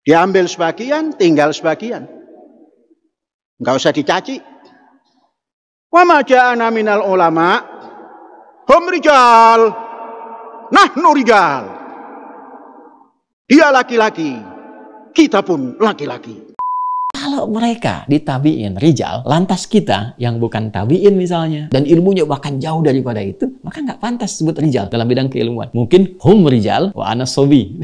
Diambil sebagian, tinggal sebagian. Enggak usah dicaci. Wa ma ja'ana minal ulama hum rijal, nahnu rijal. Dia laki-laki, kita pun laki-laki. Kalau mereka ditabiin rijal, lantas kita yang bukan tabiin misalnya, dan ilmunya bahkan jauh daripada itu, maka nggak pantas sebut rijal dalam bidang keilmuan. Mungkin hum rijal wa ana sobi.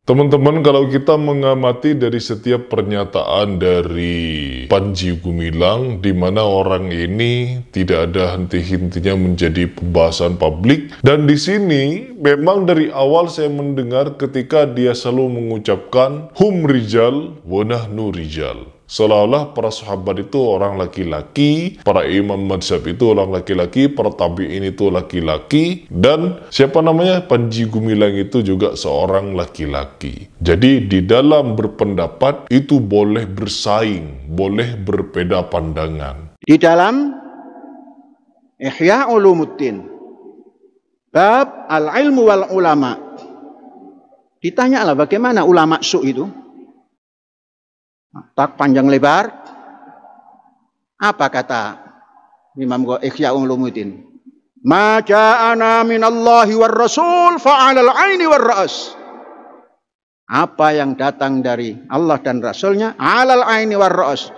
Teman-teman, kalau kita mengamati dari setiap pernyataan dari Panji Gumilang, di mana orang ini tidak ada henti-hentinya menjadi pembahasan publik, dan di sini memang dari awal saya mendengar ketika dia selalu mengucapkan hum rijal wa nahnu rijal. Seolah-olah para sahabat itu orang laki-laki, para imam mazhab itu orang laki-laki, para tabi'in itu laki-laki, dan siapa namanya? Panji Gumilang itu juga seorang laki-laki. Jadi di dalam berpendapat itu boleh bersaing, boleh berbeda pandangan. Di dalam Ihya Ulumuddin, bab al-ilmu wal ulama, ditanyalah bagaimana ulama su' itu. Tak panjang lebar. Apa kata Imam Ihya Ulumuddin? Ma ja'ana minallahi war rasul fa'alal aini war ra's. Apa yang datang dari Allah dan Rasulnya, alal aini war ra's.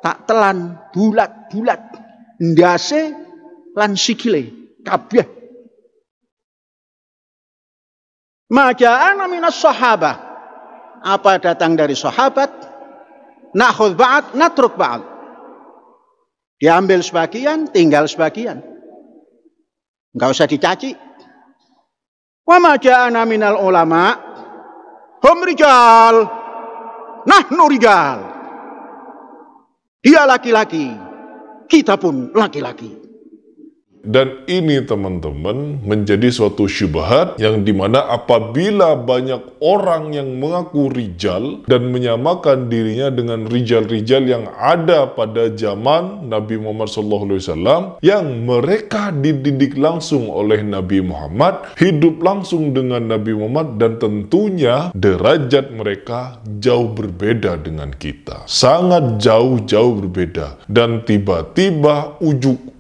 Tak telan, bulat-bulat, ndase lan sikile kabeh. Ma ja'ana minas sahabah. Apa datang dari sahabat? Nakhudh ba'd, natruk ba'd. Diambil sebagian, tinggal sebagian. Enggak usah dicaci. Wa ma ja'ana minal ulama hum rijal, nahnu rijal. Dia laki-laki, kita pun laki-laki. Dan ini teman-teman menjadi suatu syubhat yang dimana apabila banyak orang yang mengaku rijal dan menyamakan dirinya dengan rijal-rijal yang ada pada zaman Nabi Muhammad SAW, yang mereka dididik langsung oleh Nabi Muhammad, hidup langsung dengan Nabi Muhammad, dan tentunya derajat mereka jauh berbeda dengan kita, sangat jauh-jauh berbeda. Dan tiba-tiba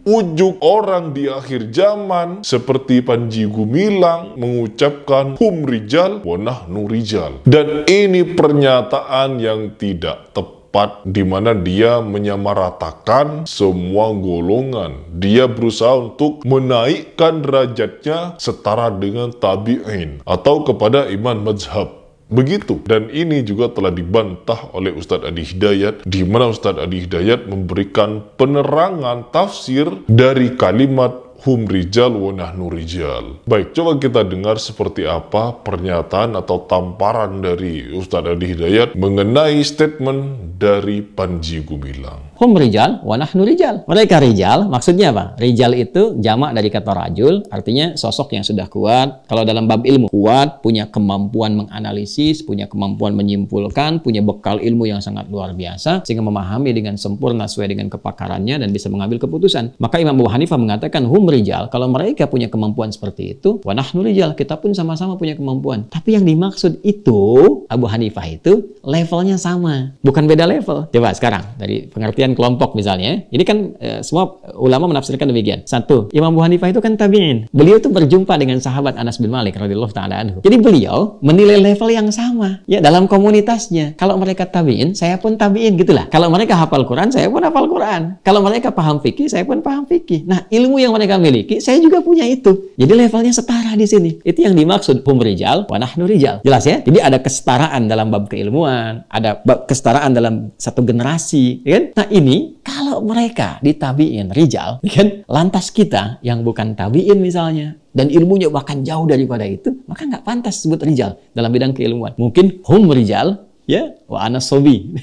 ujuk orang di akhir zaman seperti Panji Gumilang mengucapkan hum rijal wa nahnu rijal. Dan ini pernyataan yang tidak tepat, di mana dia menyamaratakan semua golongan. Dia berusaha untuk menaikkan derajatnya setara dengan tabi'in atau kepada imam mazhab. Begitu, dan ini juga telah dibantah oleh Ustadz Adi Hidayat, di mana Ustadz Adi Hidayat memberikan penerangan tafsir dari kalimat hum rijal wa nahnu rijal. Baik, coba kita dengar seperti apa pernyataan atau tamparan dari Ustadz Adi Hidayat mengenai statement dari Panji Gumilang. Hum rijal wa nahnu rijal. Mereka rijal, maksudnya apa? Rijal itu jamak dari kata rajul, artinya sosok yang sudah kuat. Kalau dalam bab ilmu, kuat, punya kemampuan menganalisis, punya kemampuan menyimpulkan, punya bekal ilmu yang sangat luar biasa, sehingga memahami dengan sempurna sesuai dengan kepakarannya dan bisa mengambil keputusan. Maka Imam Abu Hanifah mengatakan hum rijal, kalau mereka punya kemampuan seperti itu, wa nahnu rijal, kita pun sama-sama punya kemampuan. Tapi yang dimaksud itu, Abu Hanifah itu levelnya sama, bukan beda level. Coba sekarang, dari pengertian kelompok misalnya, ini kan semua ulama menafsirkan demikian. Satu, Imam Abu Hanifah itu kan tabi'in. Beliau itu berjumpa dengan sahabat Anas bin Malik radhiyallahu ta'ala anhu. Jadi beliau menilai level yang sama ya dalam komunitasnya. Kalau mereka tabi'in, saya pun tabi'in, gitulah. Kalau mereka hafal Quran, saya pun hafal Quran. Kalau mereka paham fikih, saya pun paham fikih. Nah, ilmu yang mereka miliki, saya juga punya itu. Jadi levelnya setara di sini. Itu yang dimaksud hum rijal wa nahnu rijal. Jelas ya? Jadi ada kesetaraan dalam bab keilmuan, ada kesetaraan dalam satu generasi, ya kan? Nah, ini kalau mereka ditabiin rijal, ya kan? Lantas kita yang bukan tabiin misalnya, dan ilmunya bahkan jauh daripada itu, maka nggak pantas sebut rijal dalam bidang keilmuan. Mungkin hum rijal ya, wa ana sobi.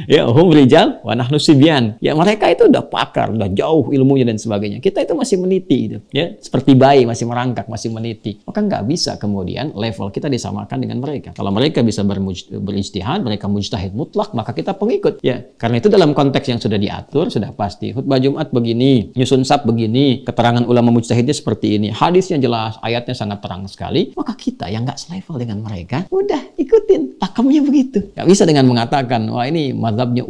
Ya, hum rijal wa nahnu sibyan. Ya, mereka itu udah pakar, udah jauh ilmunya dan sebagainya. Kita itu masih meniti itu, ya, seperti bayi masih merangkak, masih meniti. Maka nggak bisa kemudian level kita disamakan dengan mereka. Kalau mereka bisa berijtihad, mereka mujtahid mutlak, maka kita pengikut. Ya, karena itu dalam konteks yang sudah diatur, sudah pasti. Khutbah Jumat begini, nyusun sab begini, keterangan ulama mujtahidnya seperti ini, hadisnya jelas, ayatnya sangat terang sekali. Maka kita yang nggak selevel dengan mereka, udah ikutin, pakemnya begitu. Nggak bisa dengan mengatakan, wah ini mazhabnya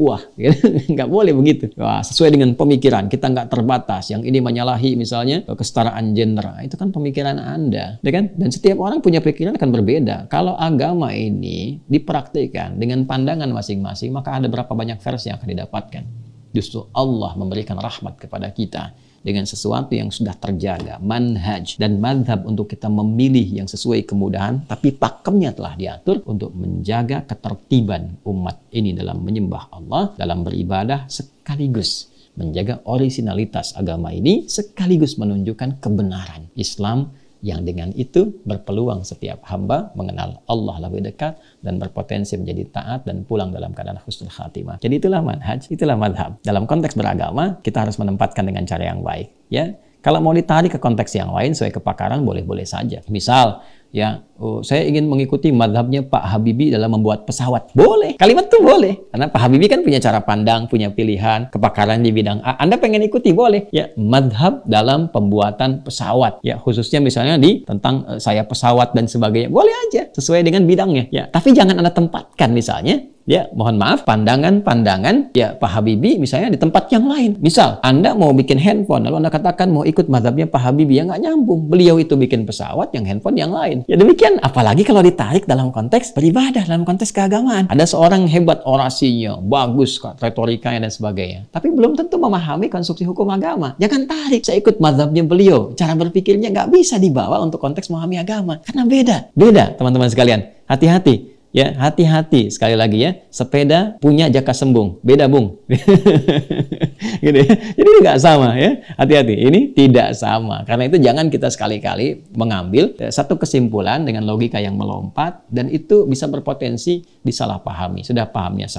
nggak boleh begitu. Wah, sesuai dengan pemikiran, kita nggak terbatas. Yang ini menyalahi misalnya kesetaraan gender, itu kan pemikiran Anda, ya kan? Dan setiap orang punya pikiran akan berbeda. Kalau agama ini dipraktikkan dengan pandangan masing-masing, maka ada berapa banyak versi yang akan didapatkan. Justru Allah memberikan rahmat kepada kita dengan sesuatu yang sudah terjaga, manhaj dan madhab untuk kita memilih yang sesuai kemudahan, tapi pakemnya telah diatur untuk menjaga ketertiban umat ini dalam menyembah Allah, dalam beribadah, sekaligus menjaga orisinalitas agama ini, sekaligus menunjukkan kebenaran Islam yang dengan itu berpeluang setiap hamba mengenal Allah lebih dekat dan berpotensi menjadi taat dan pulang dalam keadaan husnul khatimah. Jadi itulah manhaj, itulah madhab. Dalam konteks beragama, kita harus menempatkan dengan cara yang baik. Ya, kalau mau ditarik ke konteks yang lain sesuai kepakaran boleh-boleh saja. Misal, ya, saya ingin mengikuti madhabnya Pak Habibie dalam membuat pesawat. Boleh, kalimat itu boleh. Karena Pak Habibie kan punya cara pandang, punya pilihan, kepakaran di bidang A. Anda pengen ikuti, boleh. Ya, madhab dalam pembuatan pesawat. Ya, khususnya misalnya di tentang sayap pesawat dan sebagainya. Boleh aja, sesuai dengan bidangnya. Ya, tapi jangan Anda tempatkan misalnya, ya, mohon maaf, pandangan-pandangan ya Pak Habibie misalnya di tempat yang lain. Misal, Anda mau bikin handphone, lalu Anda katakan mau ikut madhabnya Pak Habibie, ya nggak nyambung. Beliau itu bikin pesawat, yang handphone yang lain. Ya demikian, apalagi kalau ditarik dalam konteks beribadah, dalam konteks keagamaan. Ada seorang hebat orasinya, bagus retorikanya dan sebagainya, tapi belum tentu memahami konstruksi hukum agama. Jangan tarik, saya ikut madhabnya beliau. Cara berpikirnya nggak bisa dibawa untuk konteks memahami agama. Karena beda teman-teman sekalian. Hati-hati. Ya, hati-hati sekali lagi ya. Sepeda punya jaka sembung, beda bung. Gitu ya. Jadi nggak sama ya. Hati-hati, ini tidak sama. Karena itu jangan kita sekali-kali mengambil satu kesimpulan dengan logika yang melompat dan itu bisa berpotensi disalahpahami. Sudah pahamnya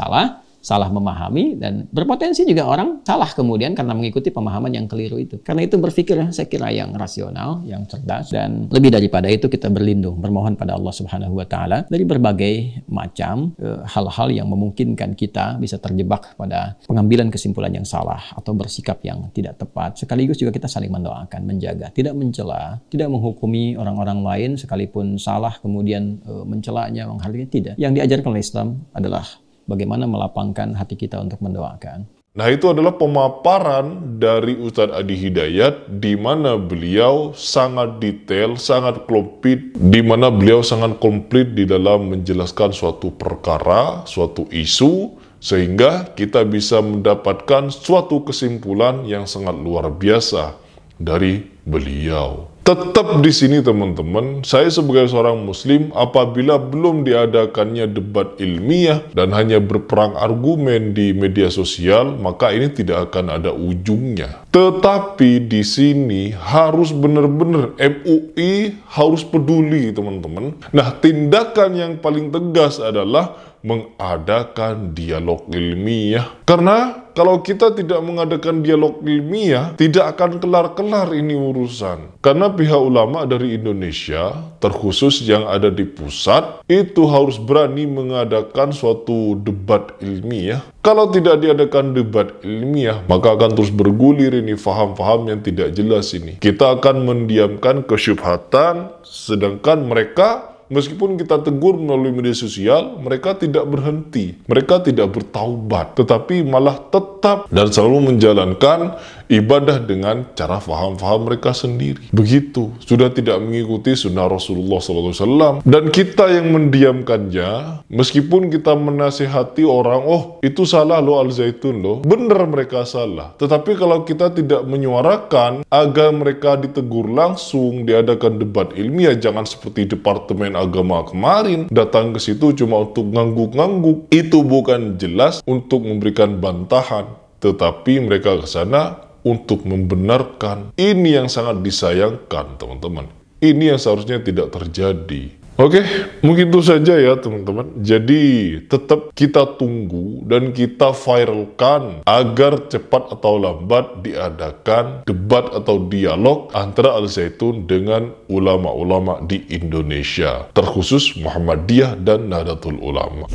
salah memahami, dan berpotensi juga orang salah kemudian karena mengikuti pemahaman yang keliru itu. Karena itu berpikir saya kira yang rasional, yang cerdas, dan lebih daripada itu kita berlindung, bermohon pada Allah Subhanahu wa Ta'ala dari berbagai macam hal-hal yang memungkinkan kita bisa terjebak pada pengambilan kesimpulan yang salah atau bersikap yang tidak tepat. Sekaligus juga kita saling mendoakan, menjaga, tidak mencela, tidak menghukumi orang-orang lain sekalipun salah kemudian mencelanya, menghargai, tidak. Yang diajarkan oleh Islam adalah bagaimana melapangkan hati kita untuk mendoakan. Nah, itu adalah pemaparan dari Ustadz Adi Hidayat, di mana beliau sangat detail, sangat komplit, di mana beliau sangat komplit di dalam menjelaskan suatu perkara, suatu isu, sehingga kita bisa mendapatkan suatu kesimpulan yang sangat luar biasa dari beliau. Tetap di sini teman-teman, saya sebagai seorang muslim, apabila belum diadakannya debat ilmiah dan hanya berperang argumen di media sosial, maka ini tidak akan ada ujungnya. Tetapi di sini harus benar-benar MUI harus peduli teman-teman. Nah, tindakan yang paling tegas adalah mengadakan dialog ilmiah. Karena kalau kita tidak mengadakan dialog ilmiah, tidak akan kelar-kelar ini urusan. Karena pihak ulama dari Indonesia, terkhusus yang ada di pusat, itu harus berani mengadakan suatu debat ilmiah. Kalau tidak diadakan debat ilmiah, maka akan terus bergulir ini faham-faham yang tidak jelas ini. Kita akan mendiamkan kesyubhatan, sedangkan mereka, meskipun kita tegur melalui media sosial, mereka tidak berhenti. Mereka tidak bertaubat, tetapi malah tetap dan selalu menjalankan ibadah dengan cara faham-faham mereka sendiri. Begitu, sudah tidak mengikuti sunnah Rasulullah SAW. Dan kita yang mendiamkannya, meskipun kita menasihati orang, oh itu salah loh Al-Zaitun loh, benar mereka salah. Tetapi kalau kita tidak menyuarakan agar mereka ditegur langsung, diadakan debat ilmiah, jangan seperti Departemen Agama kemarin, datang ke situ cuma untuk ngangguk-ngangguk. Itu bukan jelas untuk memberikan bantahan, tetapi mereka ke sana untuk membenarkan. Ini yang sangat disayangkan teman-teman. Ini yang seharusnya tidak terjadi. Oke, mungkin itu saja ya teman-teman. Jadi tetap kita tunggu dan kita viralkan agar cepat atau lambat diadakan debat atau dialog antara Al Zaitun dengan ulama-ulama di Indonesia, terkhusus Muhammadiyah dan Nahdlatul Ulama.